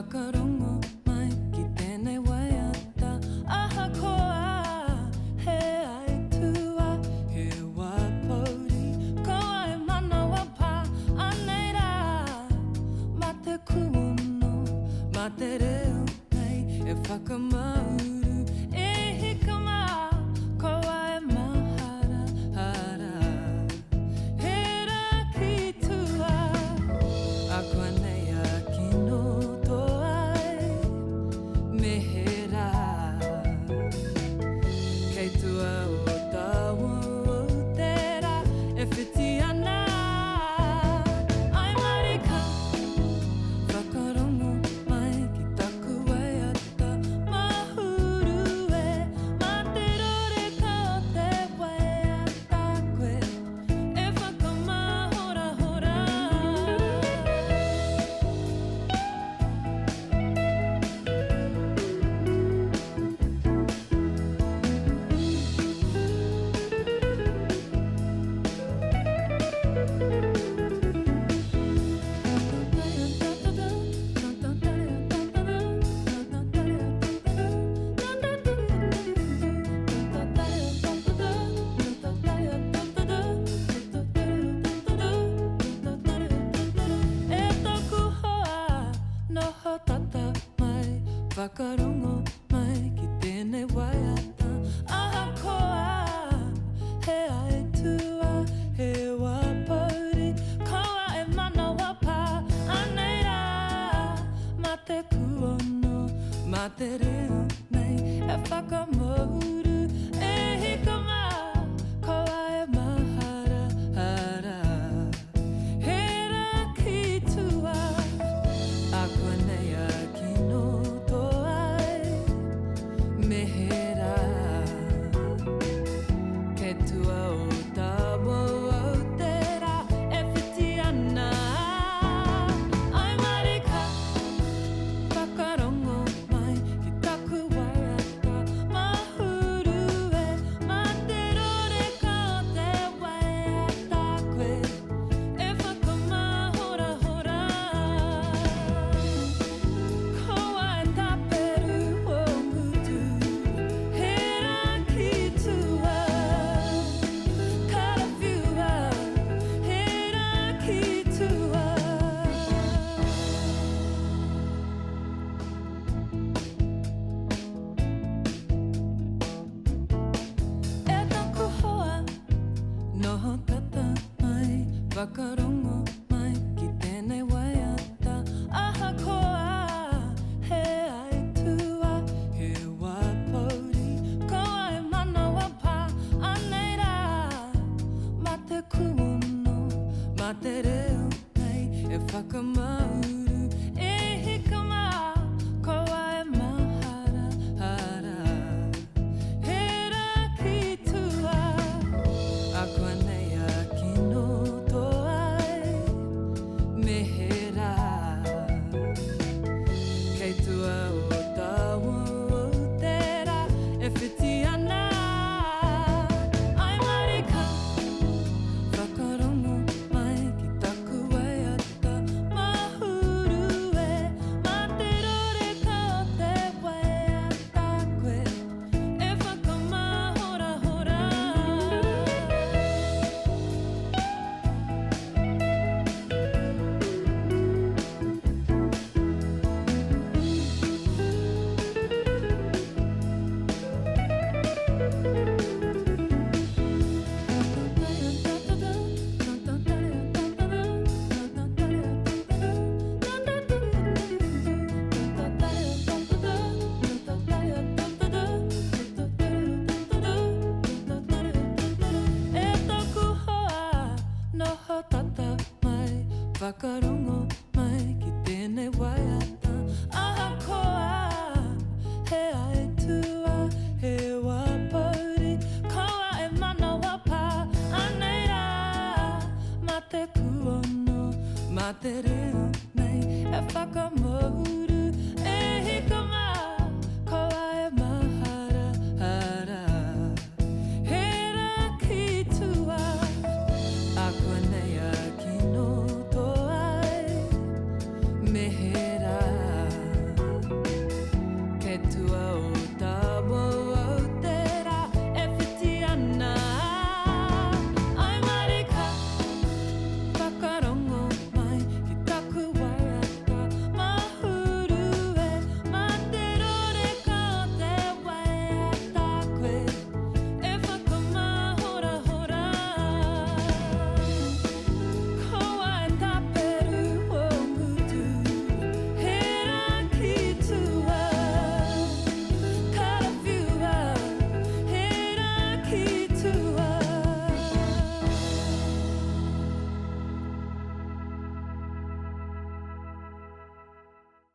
whakarongo mai ki tēnei waiata. Aha koa, he ai tua, he wāpauri. Koa e manawa pā, anei rā. Ma te kuono, ma te reo nei, e whakamauru. E hika mā, koa e mahara, hara. He rā ki tua, a koa nei a kino to ai, me he rā. Kei tua o taua o te rā, e whiti ana. Ai marika, whakarongo mai ki taku waiata. Mahuru e, ma te roreka o te waiata koe, e whakamahora hora. E toku hoa, noho tata mai, whakarongo mai ki tēnei waiata. Aha koa, he ai tua, he wāpauri. Koa e manawa pā, anei rā. Ma te kuono, ma te reo nei, e whakamauru. E hika mā, koa e mahara, hara. He rā ki tua, a koa nei a kino to ai, me he rā. Kei tua o taua o te rā, e whiti ana. Ai marika, whakarongo mai ki taku waiata. Mahuru e, ma te roreka o te waiata koe, e whakamahora hora. Koa e taperu o ngutu, he rā ki tua. Karawhiua, he rā ki tua. E taku hoa, noho tata mai, whakarongo mai ki tēnei waiata. Aha koa, he ai tua, he wāpauri. Koa e manawa pā, anei rā. Ma te kuono, ma te reo nei, e whakamauru. E hika mā, koa e mahara, hara. He rā ki tua, a koa nei a kino to ai, me he rā. Kei tua o taua o te rā, e whiti ana. Ai marika, whakarongo mai ki taku waiata. Mahuru e, ma te roreka o te waiata koe, e whakamahora hora. E toku hoa, noho tata mai, whakarongo mai ki tēnei waiata. Aha koa, he ai tua, he wāpauri. Koa e manawa pā, anei rā. Ma te kuono, ma te reo nei, e whakamauru. E hika mā,